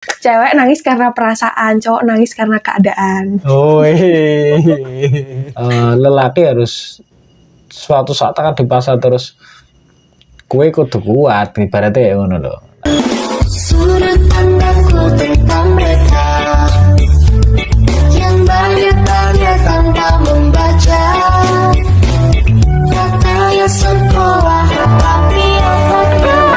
Cewek nangis karena perasaan, cowok nangis karena keadaan. Oh, lelaki harus suatu saat akan di pasar terus kue kudu kuat ibaratnya ya ngono lho. Sudut pandangku tentang mereka yang banyak-banyak tanpa membaca katanya sekolah tapi apakah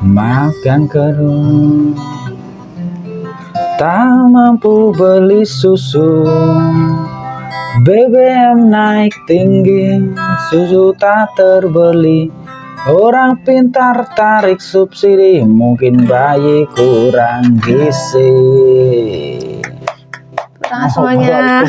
makan kerung tak mampu beli susu, BBM naik tinggi, susu tak terbeli, orang pintar tarik subsidi, mungkin bayi kurang gizi. Semuanya.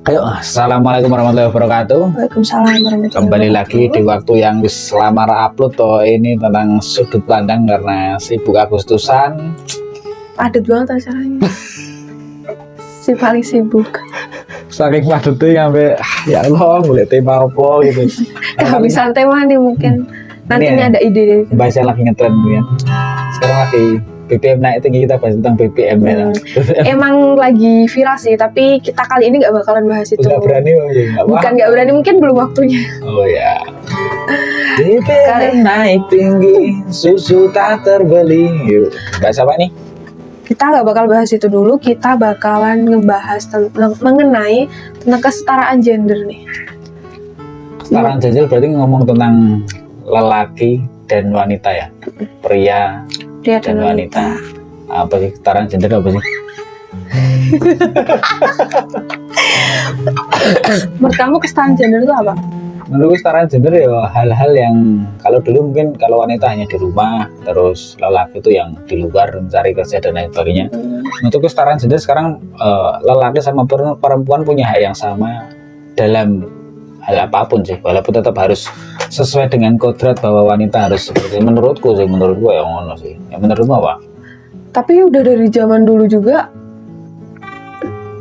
Ayo, assalamualaikum warahmatullahi wabarakatuh. Waalaikumsalam warahmatullahi Kembali lagi di waktu yang lama upload toh ini tentang sudut pandang karena sibuk Agustusan. Padat banget acaranya. Si paling sibuk. Saking padatnya sampai ya Allah mulai tema apa gitu. Kehabisan tema nih mungkin. Nantinya ada ide. Bahasa lagi ngetren ya. Sekarang lagi BBM naik tinggi, kita bahas tentang BBM ya. Emang lagi viral sih, tapi kita kali ini nggak bakalan bahas itu. Nggak berani ya? Bukan nggak berani, mungkin belum waktunya. Oh ya. BBM naik tinggi, susu tak terbeli. Yuk, bahas apa nih? Kita nggak bakal bahas itu dulu, kita bakalan ngebahas mengenai tentang kesetaraan gender nih. Kesetaraan gender berarti ngomong tentang lelaki dan wanita ya, pria dan wanita. Apa sih kesetaraan gender apa sih? Menurut kamu kesetaraan gender itu apa? Menurutku kesetaraan gender ya hal-hal yang kalau dulu mungkin kalau wanita hanya di rumah, terus lelaki itu yang di luar mencari kerja dan lain sebagainya. Untuk kesetaraan gender sekarang lelaki sama perempuan punya hak yang sama dalam hal apapun sih, walaupun tetap harus sesuai dengan kodrat bahwa wanita harus seperti menurutku ya ngono sih. Ya menurutmu apa? Tapi udah dari zaman dulu juga,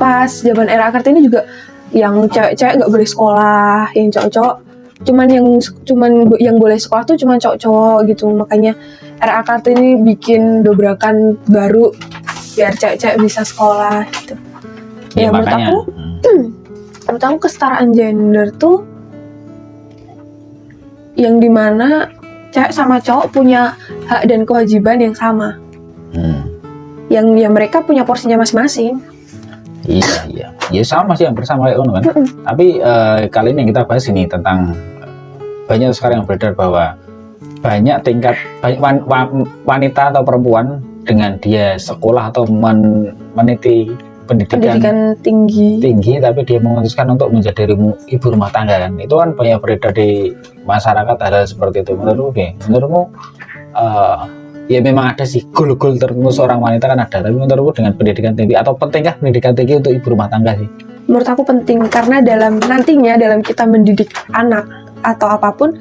pas zaman era Kartini juga yang cewek-cewek nggak boleh sekolah, yang cowok-cowok cuman yang boleh sekolah tuh cuman cowok-cowok gitu. Makanya era Kartini bikin dobrakan baru biar cewek-cewek bisa sekolah gitu. Ya, makanya, menurut aku kesetaraan gender tuh yang dimana cewek sama cowok punya hak dan kewajiban yang sama. Yang ya mereka punya porsinya masing-masing. Iya, ya sama sih, hampir sama kayak ono kan. Tapi kali ini yang kita bahas ini tentang banyak sekarang yang beredar bahwa banyak tingkat wanita atau perempuan dengan dia sekolah atau meniti pendidikan tinggi tapi dia memutuskan untuk menjadi ibu rumah tangga kan. Itu kan banyak beredar di masyarakat hal seperti itu. Menurutmu ya memang ada sih goal-goal tertentu seorang wanita kan ada, tapi menurutmu dengan pendidikan tinggi atau pentingkah pendidikan tinggi untuk ibu rumah tangga sih? Menurut aku penting karena nantinya dalam kita mendidik anak atau apapun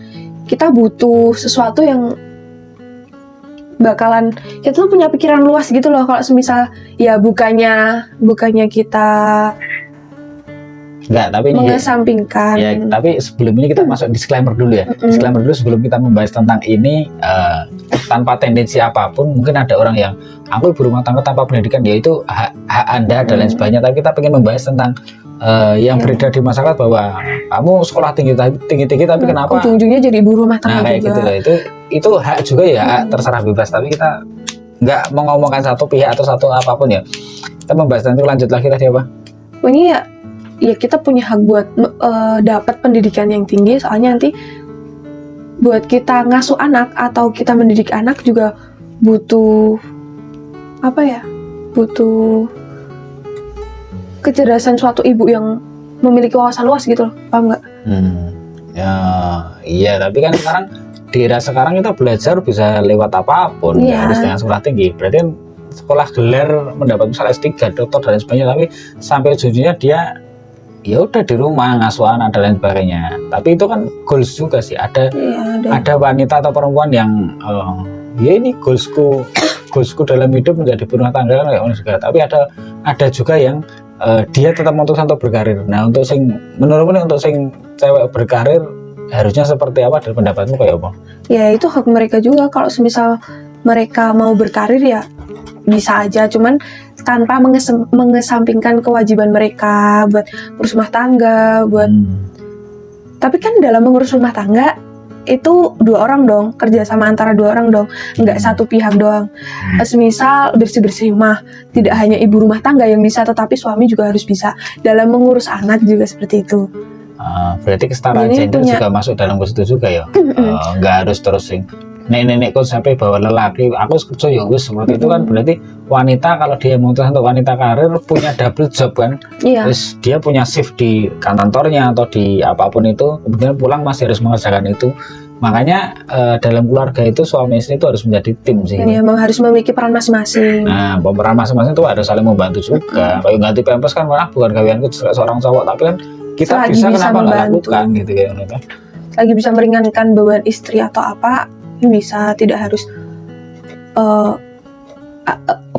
kita butuh sesuatu yang bakalan kita tuh punya pikiran luas gitu loh. Kalau semisal ya bukannya kita tapi mengesampingkan. Ya, tapi sebelum ini kita masuk disclaimer dulu ya. Disclaimer dulu sebelum kita membahas tentang ini tanpa tendensi apapun. Mungkin ada orang yang aku ibu rumah tangga tanpa pendidikan, ya itu hak Anda dan lain sebagainya. Tapi kita pengen membahas tentang yang beredar di masyarakat bahwa kamu sekolah tinggi tapi kenapa ujung-ujungnya jadi ibu rumah tangga kayak juga. Gitu loh. Itu hak juga ya, terserah bebas. Tapi kita nggak mau ngomongkan satu pihak atau satu apapun ya. Kita membahas nanti lanjut lagi tadi apa? Ini ya kita punya hak buat dapat pendidikan yang tinggi, soalnya nanti buat kita ngasuh anak atau kita mendidik anak juga butuh butuh kecerdasan suatu ibu yang memiliki wawasan luas gitu loh, paham nggak? Ya iya, tapi kan sekarang di era sekarang kita belajar bisa lewat apapun, ya harus dengan sekolah tinggi. Berarti sekolah gelar mendapat misalnya S3, doktor dan sebagainya, tapi sampai ujungnya dia ya udah di rumah ngasuh anak dan lain sebagainya. Tapi itu kan goals juga sih. Ada Iya, ada wanita atau perempuan yang ya ini goalsku dalam hidup menjadi berumah tangga kan kayak gitu juga. Tapi ada juga yang dia tetap memutuskan untuk berkarir. Nah untuk menurutmu nih, untuk cewek berkarir harusnya seperti apa dan pendapatmu kayak apa? ya itu hak mereka juga. Kalau semisal mereka mau berkarir ya bisa aja, cuman tanpa mengesampingkan kewajiban mereka buat ngurus rumah tangga, buat tapi kan dalam mengurus rumah tangga itu 2 orang dong, kerja sama antara 2 orang dong, nggak satu pihak doang. Semisal bersih-bersih rumah, tidak hanya ibu rumah tangga yang bisa, tetapi suami juga harus bisa. Dalam mengurus anak juga seperti itu. Berarti kesetaraan Ini gender punya- juga masuk dalam situ juga ya. Nggak harus terus nenek kok sampai bawa lelaki aku kerja ya wis seperti itu kan. Berarti wanita kalau dia memutuskan untuk wanita karir punya double job kan. Iya. Terus dia punya shift di kantornya atau di apapun itu, kemudian pulang masih harus mengerjakan itu. Makanya dalam keluarga itu suami istri itu harus menjadi tim sih. Iya, memang harus memiliki peran masing-masing. Nah, pemeran masing-masing itu harus saling membantu juga. Kayak ganti pampers kan malah bukan gaweanku seorang cowok, tapi kan kita Selagi bisa bisa kenapa nggak membantu. lakukan gitu kayak gitu. Lagi bisa meringankan beban istri atau apa, bisa, tidak harus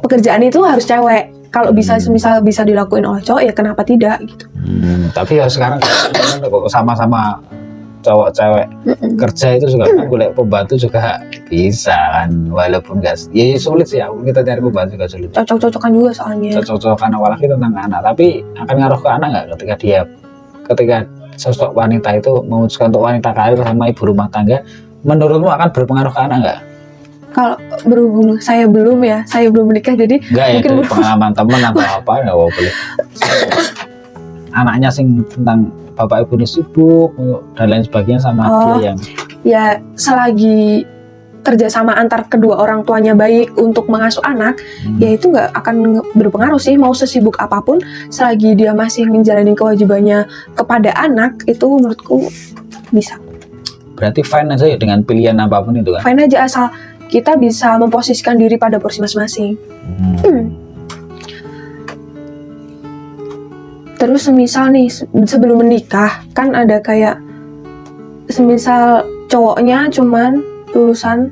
pekerjaan itu harus cewek. Kalau bisa semisal bisa dilakuin oleh cowok ya kenapa tidak gitu. Tapi ya sekarang kok sama-sama cowok cewek kerja itu juga kan boleh pembantu juga bisa kan, walaupun nggak ya sulit sih ya, kita cari pembantu juga sulit. Cocok-cocokan juga soalnya. Cocok-cocokan apalagi tentang anak, tapi akan ngaruh ke anak nggak ketika sosok wanita itu memutuskan untuk wanita karir sama ibu rumah tangga, menurutmu akan berpengaruh ke anak nggak? Kalau berhubung saya belum menikah, jadi Enggak ya, mungkin dari pengalaman teman atau apa nggak boleh. Anaknya sing tentang bapak ibu ini sibuk dan lain sebagainya sama dia yang ya selagi kerjasama antar kedua orang tuanya baik untuk mengasuh anak, ya itu nggak akan berpengaruh sih. Mau sesibuk apapun, selagi dia masih menjalani kewajibannya kepada anak, itu menurutku bisa. berarti fine aja ya dengan pilihan apapun itu kan. Fine aja asal kita bisa memposisikan diri pada porsi masing-masing. Terus semisal nih sebelum menikah kan ada kayak semisal cowoknya cuman lulusan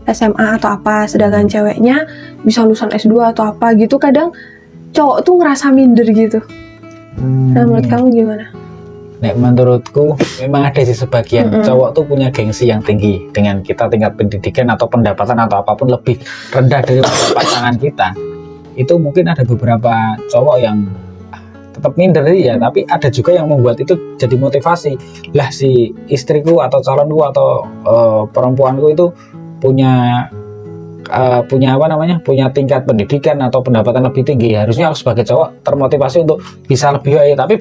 SMA atau apa, sedangkan ceweknya bisa lulusan S2 atau apa gitu, kadang cowok tuh ngerasa minder gitu. Nah menurut kamu gimana? Nek menurutku memang ada sih sebagian cowok tuh punya gengsi yang tinggi dengan kita, tingkat pendidikan atau pendapatan atau apapun lebih rendah dari pasangan kita. Itu mungkin ada beberapa cowok yang tetap minder ya, tapi ada juga yang membuat itu jadi motivasi. Lah si istriku atau calonku atau perempuanku itu punya punya tingkat pendidikan atau pendapatan lebih tinggi, harusnya aku sebagai cowok termotivasi untuk bisa lebih baik. Tapi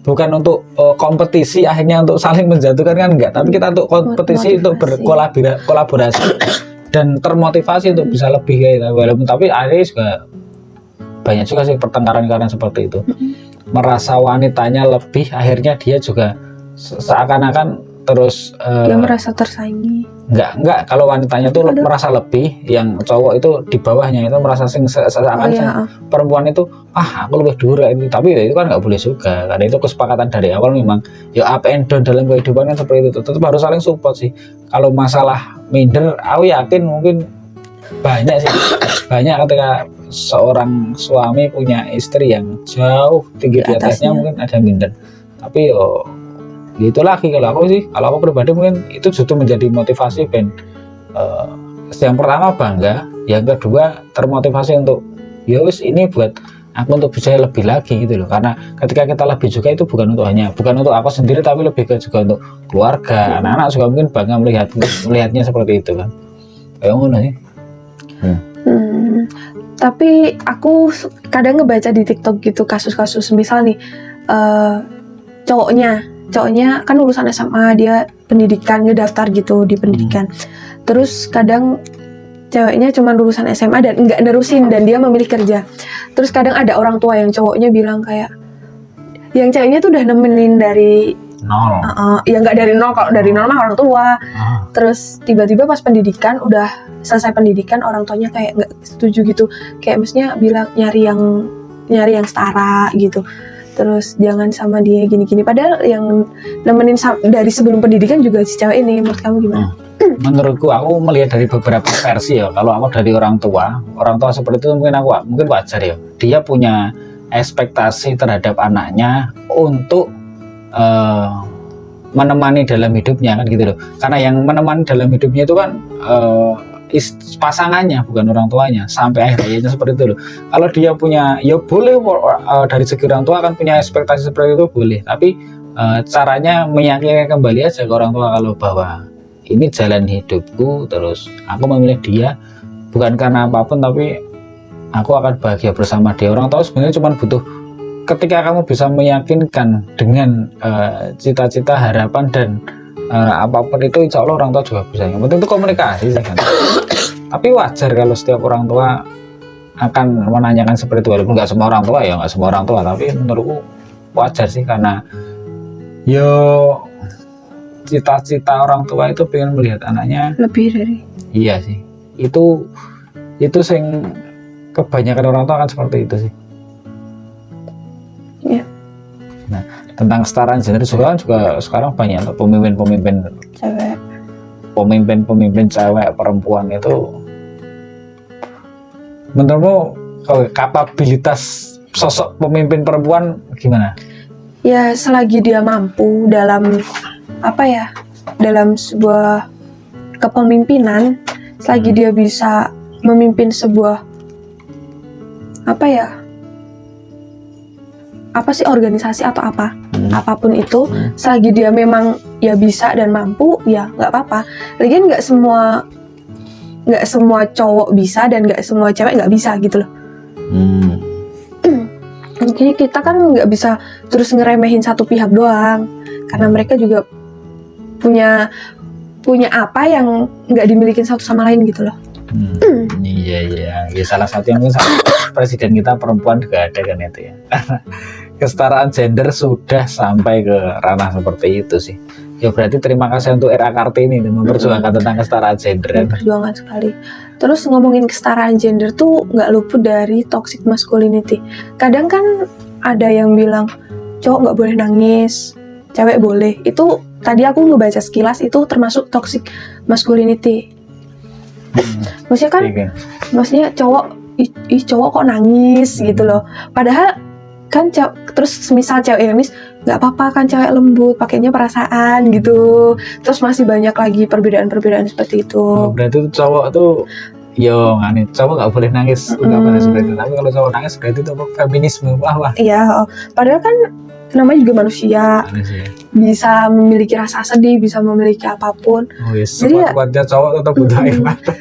bukan untuk kompetisi akhirnya untuk saling menjatuhkan kan, enggak, tapi kita untuk kompetisi untuk berkolaborasi dan termotivasi untuk bisa lebih baik. Walaupun tapi akhirnya juga banyak juga sih pertengkaran karena seperti itu. Merasa wanitanya lebih, akhirnya dia juga seakan-akan terus Dia merasa tersaingi. Enggak, kalau wanitanya tuh merasa lebih, yang cowok itu di bawahnya itu merasa seakan perempuan itu aku lebih dura itu. Tapi ya itu kan nggak boleh juga, karena itu kesepakatan dari awal memang ya up and down dalam kehidupan kan seperti itu. Tetap harus saling support sih. Kalau masalah minder, aku yakin mungkin banyak ketika seorang suami punya istri yang jauh tinggi di atasnya mungkin ada minder. Tapi itu lagi kalau aku pribadi mungkin itu justru menjadi motivasi Ben. Yang pertama bangga, yang kedua termotivasi untuk ya wis ini buat aku untuk bisa lebih lagi gitu loh. Karena ketika kita lebih juga itu bukan untuk aku sendiri, tapi lebih juga untuk keluarga, anak-anak juga mungkin bangga melihatnya seperti itu kan. Kayak ngono sih. Tapi aku kadang ngebaca di TikTok gitu kasus-kasus misal nih cowoknya kan lulusan SMA, dia pendidikan, ngedaftar gitu di pendidikan. Terus kadang ceweknya cuma lulusan SMA dan nggak nerusin dan dia memilih kerja. Terus kadang ada orang tua yang cowoknya bilang kayak yang ceweknya tuh udah nemenin dari nol. Ya nggak dari nol, kalau dari nol mah orang tua. Terus tiba-tiba pas pendidikan, udah selesai pendidikan, orang tuanya kayak nggak setuju gitu, kayak maksudnya bilang nyari yang setara gitu. terus jangan sama dia gini-gini. Padahal yang nemenin dari sebelum pendidikan juga si cewek ini. Menurut kamu gimana? Menurutku aku melihat dari beberapa versi ya. Kalau aku dari orang tua seperti itu mungkin wajar ya. Dia punya ekspektasi terhadap anaknya untuk menemani dalam hidupnya kan gitu loh. Karena yang menemani dalam hidupnya itu kan pasangannya, bukan orang tuanya, sampai akhir hayatnya seperti itu loh. Kalau dia punya, ya boleh dari segi orang tua kan punya ekspektasi seperti itu boleh, tapi caranya meyakinkan kembali aja ke orang tua kalau bahwa ini jalan hidupku, terus aku memilih dia bukan karena apapun, tapi aku akan bahagia bersama dia. Orang tua sebenarnya cuma butuh ketika kamu bisa meyakinkan dengan cita-cita, harapan dan apapun itu, insya Allah orang tua juga bisa. Yang penting itu komunikasi sih kan. Tapi wajar kalau setiap orang tua akan menanyakan seperti itu, walaupun nggak semua orang tua ya, nggak semua orang tua, tapi menurutku wajar sih, karena yo cita-cita orang tua itu pengen melihat anaknya Lebih dari. iya sih, itu sing kebanyakan orang tua kan seperti itu sih. Iya. Nah, tentang kesetaraan gender juga sekarang banyak pemimpin cewek perempuan itu. Menurutmu kapabilitas sosok pemimpin perempuan gimana? Ya selagi dia mampu dalam dalam sebuah kepemimpinan, selagi dia bisa memimpin sebuah organisasi atau apapun itu, selagi dia memang ya bisa dan mampu, ya nggak apa-apa. Lagian nggak semua cowok bisa dan nggak semua cewek nggak bisa gitu loh. Jadi kita kan nggak bisa terus ngeremehin satu pihak doang, karena mereka juga punya apa yang nggak dimiliki satu sama lain gitu loh. Iya, salah satu yang presiden kita perempuan juga ada kan itu ya. Kesetaraan gender sudah sampai ke ranah seperti itu sih. Ya berarti terima kasih untuk RA Kartini memperjuangkan tentang kesetaraan gender. Perjuangan sekali. Terus ngomongin kesetaraan gender tuh nggak luput dari toxic masculinity. Kadang kan ada yang bilang cowok nggak boleh nangis, cewek boleh. Itu tadi aku ngebaca sekilas itu termasuk toxic masculinity. Maksudnya kan, maksudnya cowok kok nangis gitu loh. Padahal kan terus misal cewek nangis nggak apa-apa kan, cewek lembut, pakainya perasaan gitu. Terus masih banyak lagi perbedaan-perbedaan seperti itu. Berarti cowok tuh cowok nggak boleh nangis, nggak boleh seperti itu. Tapi kalau cowok nangis berarti itu feminisme. Wah. Iya, padahal kan namanya juga manusia. Bisa memiliki rasa sedih, bisa memiliki apapun. Jadi kuat-kuatnya cowok tetap butuh air mata.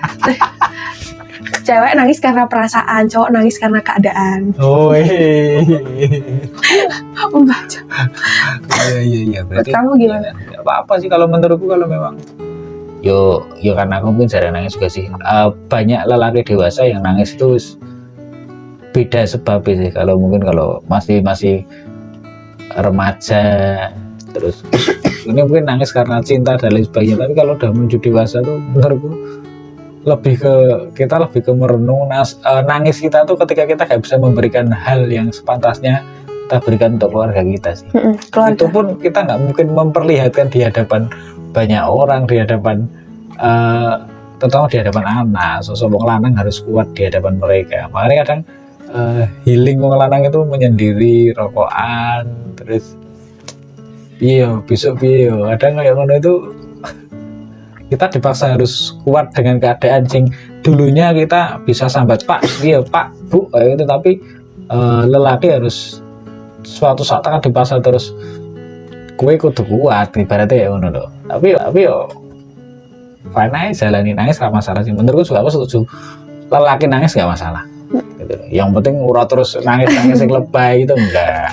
Cewek nangis karena perasaan, cowok nangis karena keadaan. Membaca. Iya. Berarti kamu gimana? Gak apa-apa sih kalau menurutku, kalau memang yo karena aku mungkin jarang nangis juga sih. Banyak lelaki dewasa yang nangis itu beda sebab sih. Kalau masih remaja, terus ini mungkin nangis karena cinta dan lain sebagainya. Tapi kalau udah menuju dewasa tuh menurutku kita lebih ke merenung. Nangis kita tuh ketika kita gak bisa memberikan hal yang sepantasnya kita berikan untuk keluarga kita sih. Itu pun kita nggak mungkin memperlihatkan di hadapan banyak orang, di hadapan terutama di hadapan anak. Sosok wong lanang harus kuat di hadapan mereka. Makanya kadang healing wong lanang itu menyendiri, rokokan, terus besok kadang kayak ngono itu kita dipaksa harus kuat dengan keadaan sing dulunya kita bisa sambat pak bu kayak gitu, tapi lelaki harus suatu saat akan dipaksa terus kue kudu kuat ibaratnya ya ngono loh. Tapi fine aja, jalani nangis gak masalah sih. Menurutku juga aku setuju lelaki nangis gak masalah gitu. Yang penting ura terus nangis yang lebay itu enggak.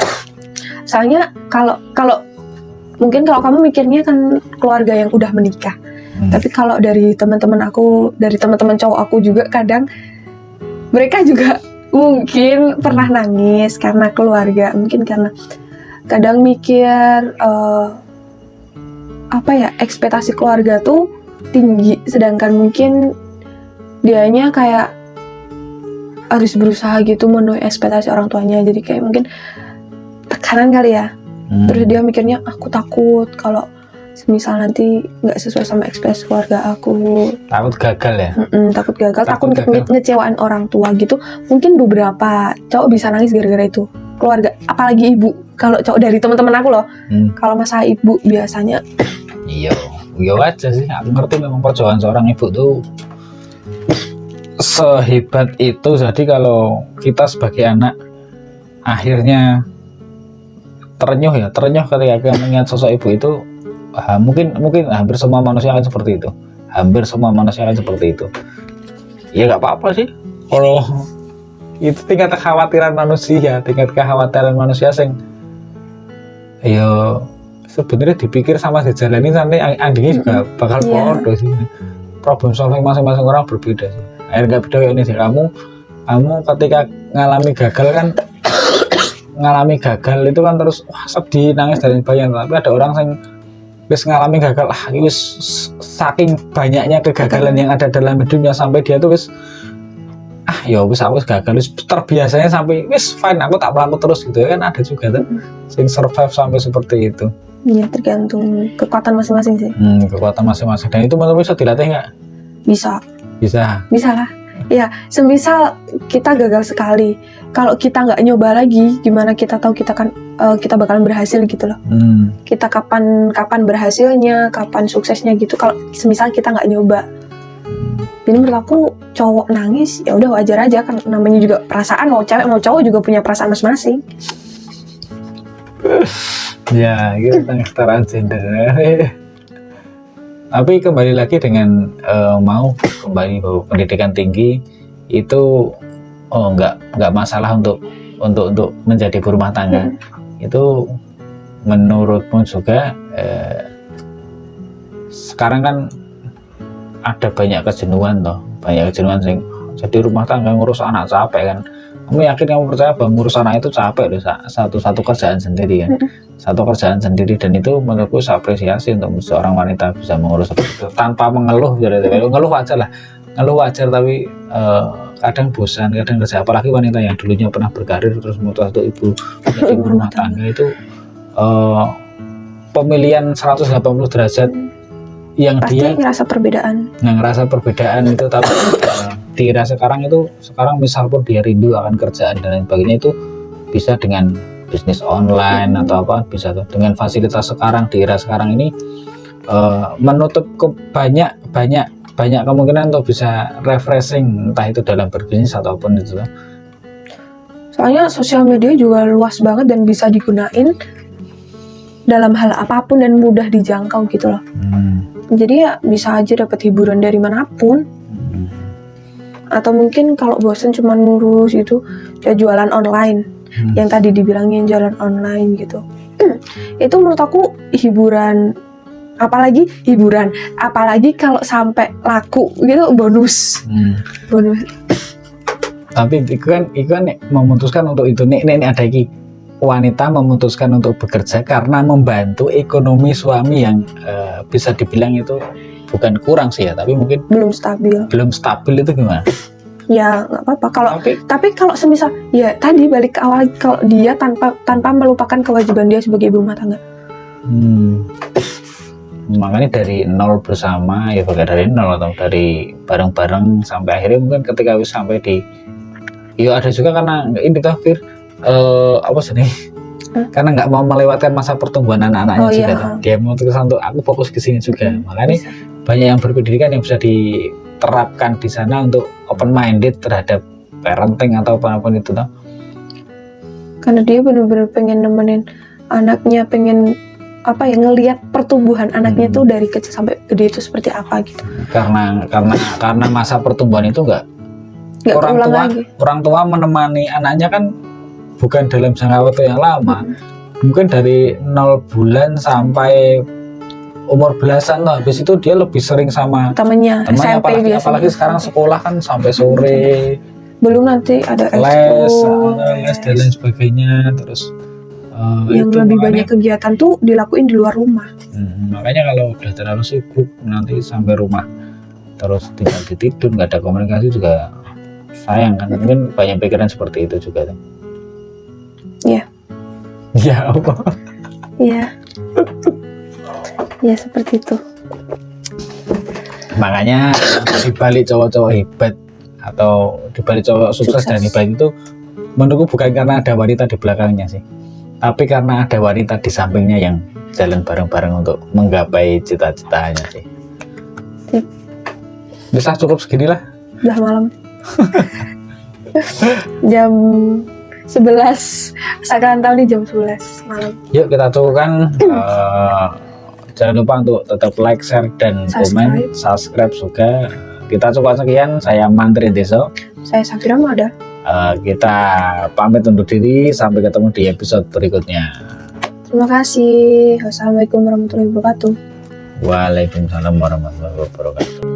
Soalnya kalau mungkin kalau kamu mikirnya kan keluarga yang udah menikah. Tapi kalau dari teman-teman cowok aku juga kadang mereka juga mungkin pernah nangis karena keluarga, mungkin karena kadang mikir ekspektasi keluarga tuh tinggi, sedangkan mungkin dianya kayak harus berusaha gitu memenuhi ekspektasi orang tuanya, jadi kayak mungkin tekanan kali ya. Terus dia mikirnya aku takut kalau semisal nanti nggak sesuai sama ekspektasi keluarga aku, takut gagal ya. takut gagal, Takut takut gagal. ngecewain orang tua gitu. Mungkin beberapa cowok bisa nangis gara-gara itu. Keluarga, apalagi ibu. Kalau cowok dari teman-teman aku loh, kalau masalah ibu biasanya Iya aja sih. Aku ngerti memang perjuangan seorang ibu tuh sehebat itu. Jadi kalau kita sebagai anak akhirnya terenyuh ketika kita mengingat sosok ibu itu, mungkin hampir semua manusia akan seperti itu. Ya nggak apa-apa sih kalau itu tingkat kekhawatiran manusia sing ya sebenarnya dipikir sama dijalani nanti endingnya juga bakal bodoh sih. Problem solving masing-masing orang berbeda sih. Akhirnya nggak beda kayak ini sih. Kamu ketika ngalami gagal itu kan terus wah sedih, nangis dan sebagainya. Tapi ada orang yang wis ngalami gagal, wis saking banyaknya kegagalan yang ada dalam hidupnya sampai dia tuh wis ya wis aku gagal, wis terbiasanya sampai wis fine, aku tak melaku terus gitu ya kan. Ada juga tuh sing survive sampai seperti itu. ya tergantung kekuatan masing-masing sih. Kekuatan masing-masing. Dan itu menurut bisa dilatih nggak? Bisa lah. Ya, semisal kita gagal sekali, kalau kita nggak nyoba lagi, gimana kita tahu kita bakalan berhasil gitu loh. Kita kapan berhasilnya, kapan suksesnya gitu. Kalau semisal kita nggak nyoba, jadi menurut aku cowok nangis ya udah wajar aja kan, namanya juga perasaan, mau cewek mau cowok juga punya perasaan masing-masing. Ya, gitu tentang kesetaraan gender. Tapi kembali lagi dengan bahwa pendidikan tinggi itu nggak masalah untuk menjadi berumah tangga. Itu menurutmu juga sekarang kan ada banyak kejenuhan sing jadi rumah tangga ngurus anak capek kan. Kamu yakin, kamu percaya bahwa ngurus anak itu capek loh, satu kerjaan sendiri kan. Satu kerjaan sendiri, dan itu menurutku saya apresiasi untuk seorang wanita bisa mengurus seperti itu tanpa mengeluh. Jadi ngeluh wajar, tapi kadang bosan, kadang kerja, apalagi wanita yang dulunya pernah berkarir terus memutuskan untuk ibu rumah tangga itu pemilihan 180 derajat yang pasti dia ngerasa perbedaan itu. Tapi dira sekarang misal pun dia rindu akan kerjaan dan lain sebagainya, itu bisa dengan bisnis online atau apa, bisa tuh dengan fasilitas sekarang di era sekarang ini menutup banyak kemungkinan untuk bisa refreshing, entah itu dalam berbisnis ataupun itu. Soalnya sosial media juga luas banget dan bisa digunain dalam hal apapun dan mudah dijangkau gitu loh. Jadi ya bisa aja dapat hiburan dari manapun. Atau mungkin kalau bosen cuman ngurus gitu, ya jualan online. Yang tadi dibilangin jualan online gitu. Itu menurut aku hiburan, apalagi kalau sampai laku gitu, bonus. Tapi itu kan memutuskan untuk itu. Nih ada lagi, wanita memutuskan untuk bekerja karena membantu ekonomi suami yang bisa dibilang itu bukan kurang sih ya, tapi mungkin belum stabil itu gimana? Ya nggak apa-apa tapi kalau semisal ya tadi balik ke awal, kalau dia tanpa melupakan kewajiban dia sebagai ibu rumah tangga. Makanya dari nol bersama ya, pakai dari nol atau dari bareng-bareng sampai akhirnya mungkin ketika sampai di ya ada juga karena ini terakhir apa sih nih, karena nggak mau melewatkan masa pertumbuhan anak-anaknya juga. Dia memutuskan untuk aku fokus ke sini juga. Makanya banyak yang berpendidikan yang bisa diterapkan di sana untuk open minded terhadap parenting atau apapun itu toh. Karena dia benar-benar pengen nemenin anaknya, pengen ngelihat pertumbuhan anaknya tuh dari kecil sampai gede itu seperti apa gitu. Karena masa pertumbuhan itu nggak orang tua menemani anaknya kan bukan dalam jangka waktu yang lama. Mungkin dari 0 bulan sampai umur belasan lah. Habis itu dia lebih sering sama temannya apalagi sekarang sekolah kan sampai sore. Belum nanti ada les dan lain sebagainya. Terus yang lebih banyak kegiatan tuh dilakuin di luar rumah. Makanya kalau udah terlalu sibuk nanti sampai rumah terus tinggal tidur, nggak ada komunikasi juga sayang kan. Mungkin banyak pikiran seperti itu juga. Iya. Ya Allah. Iya. Ya seperti itu. Makanya di balik cowok-cowok hebat atau di balik cowok sukses dan hebat itu menurutku bukan karena ada wanita di belakangnya sih, tapi karena ada wanita di sampingnya yang jalan bareng-bareng untuk menggapai cita-citanya sih. Sip. Bisa cukup seginilah. Udah malam. Jam 11. Kalian tahu nih jam 11 malam. Yuk kita cukupkan. Jangan lupa untuk tetap like, share, dan komen, subscribe juga. Kita coba sekian. Saya Mantri Deso. Saya Safira Mada. Kita pamit undur diri. Sampai ketemu di episode berikutnya. Terima kasih. Wassalamualaikum warahmatullahi wabarakatuh. Waalaikumsalam warahmatullahi wabarakatuh.